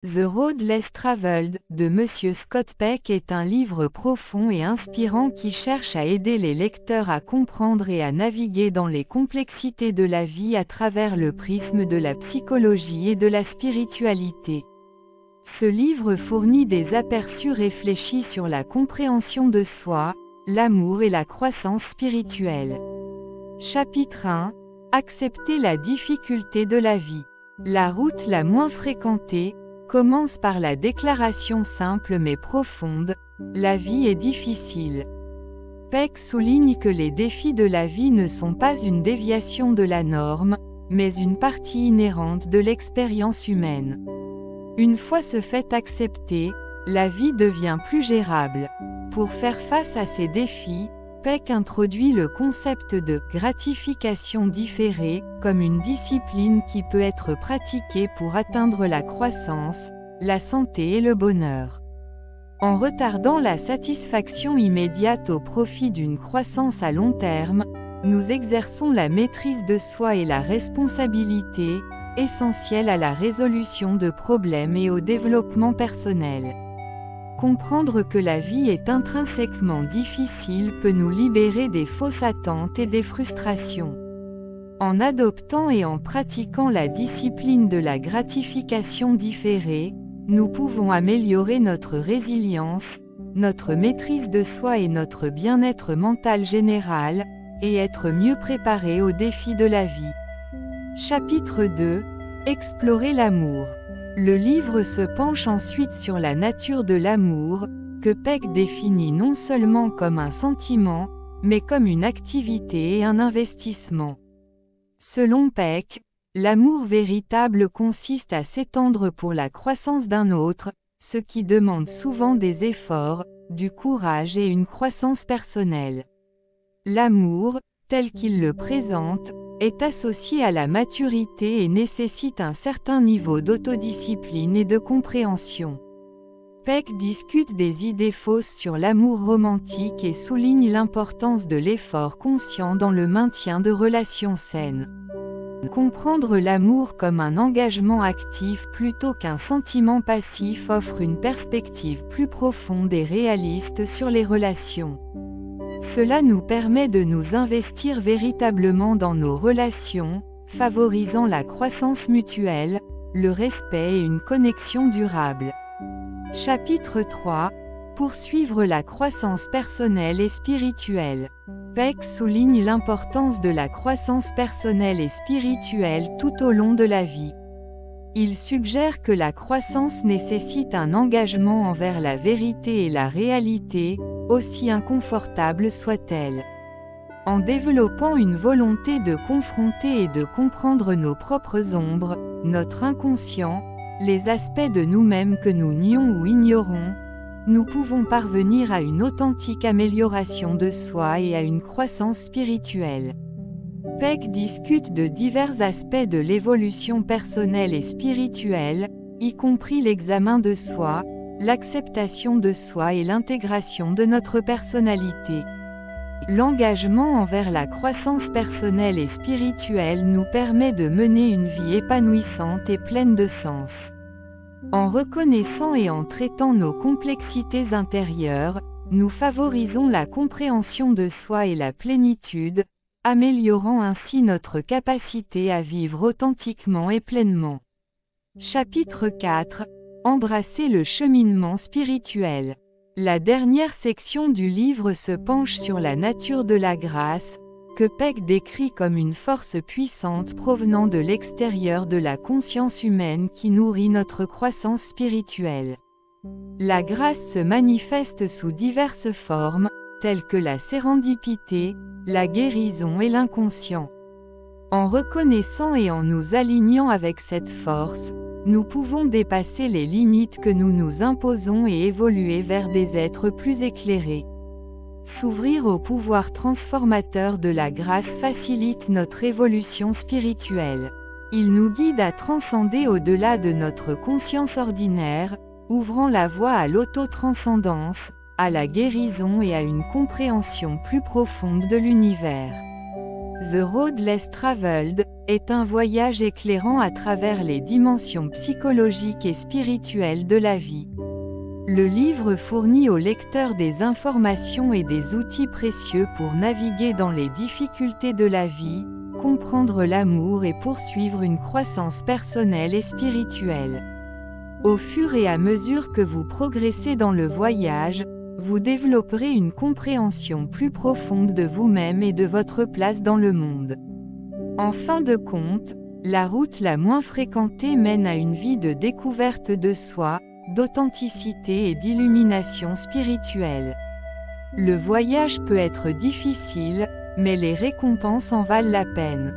The Road Less Traveled, de Monsieur Scott Peck est un livre profond et inspirant qui cherche à aider les lecteurs à comprendre et à naviguer dans les complexités de la vie à travers le prisme de la psychologie et de la spiritualité. Ce livre fournit des aperçus réfléchis sur la compréhension de soi, l'amour et la croissance spirituelle. Chapitre 1. Accepter la difficulté de la vie. La route la moins fréquentée commence par la déclaration simple mais profonde, la vie est difficile. Peck souligne que les défis de la vie ne sont pas une déviation de la norme, mais une partie inhérente de l'expérience humaine. Une fois ce fait accepté, la vie devient plus gérable. Pour faire face à ces défis, Peck introduit le concept de gratification différée comme une discipline qui peut être pratiquée pour atteindre la croissance, la santé et le bonheur. En retardant la satisfaction immédiate au profit d'une croissance à long terme, nous exerçons la maîtrise de soi et la responsabilité, essentielle à la résolution de problèmes et au développement personnel. Comprendre que la vie est intrinsèquement difficile peut nous libérer des fausses attentes et des frustrations. En adoptant et en pratiquant la discipline de la gratification différée, nous pouvons améliorer notre résilience, notre maîtrise de soi et notre bien-être mental général, et être mieux préparés aux défis de la vie. Chapitre 2. Explorer l'amour. Le livre se penche ensuite sur la nature de l'amour, que Peck définit non seulement comme un sentiment, mais comme une activité et un investissement. Selon Peck, l'amour véritable consiste à s'étendre pour la croissance d'un autre, ce qui demande souvent des efforts, du courage et une croissance personnelle. L'amour, tel qu'il le présente, est associé à la maturité et nécessite un certain niveau d'autodiscipline et de compréhension. Peck discute des idées fausses sur l'amour romantique et souligne l'importance de l'effort conscient dans le maintien de relations saines. Comprendre l'amour comme un engagement actif plutôt qu'un sentiment passif offre une perspective plus profonde et réaliste sur les relations. Cela nous permet de nous investir véritablement dans nos relations, favorisant la croissance mutuelle, le respect et une connexion durable. Chapitre 3. Poursuivre la croissance personnelle et spirituelle. Peck souligne l'importance de la croissance personnelle et spirituelle tout au long de la vie. Il suggère que la croissance nécessite un engagement envers la vérité et la réalité, aussi inconfortable soit-elle. En développant une volonté de confronter et de comprendre nos propres ombres, notre inconscient, les aspects de nous-mêmes que nous nions ou ignorons, nous pouvons parvenir à une authentique amélioration de soi et à une croissance spirituelle. Peck discute de divers aspects de l'évolution personnelle et spirituelle, y compris l'examen de soi, l'acceptation de soi et l'intégration de notre personnalité. L'engagement envers la croissance personnelle et spirituelle nous permet de mener une vie épanouissante et pleine de sens. En reconnaissant et en traitant nos complexités intérieures, nous favorisons la compréhension de soi et la plénitude, améliorant ainsi notre capacité à vivre authentiquement et pleinement. Chapitre 4. Embrasser le cheminement spirituel. La dernière section du livre se penche sur la nature de la grâce, que Peck décrit comme une force puissante provenant de l'extérieur de la conscience humaine qui nourrit notre croissance spirituelle. La grâce se manifeste sous diverses formes, telles que la sérendipité, la guérison et l'inconscient. En reconnaissant et en nous alignant avec cette force, nous pouvons dépasser les limites que nous nous imposons et évoluer vers des êtres plus éclairés. S'ouvrir au pouvoir transformateur de la grâce facilite notre évolution spirituelle. Il nous guide à transcender au-delà de notre conscience ordinaire, ouvrant la voie à l'auto-transcendance, à la guérison et à une compréhension plus profonde de l'univers. The Road Less Traveled est un voyage éclairant à travers les dimensions psychologiques et spirituelles de la vie. Le livre fournit au lecteur des informations et des outils précieux pour naviguer dans les difficultés de la vie, comprendre l'amour et poursuivre une croissance personnelle et spirituelle. Au fur et à mesure que vous progressez dans le voyage, vous développerez une compréhension plus profonde de vous-même et de votre place dans le monde. En fin de compte, la route la moins fréquentée mène à une vie de découverte de soi, d'authenticité et d'illumination spirituelle. Le voyage peut être difficile, mais les récompenses en valent la peine.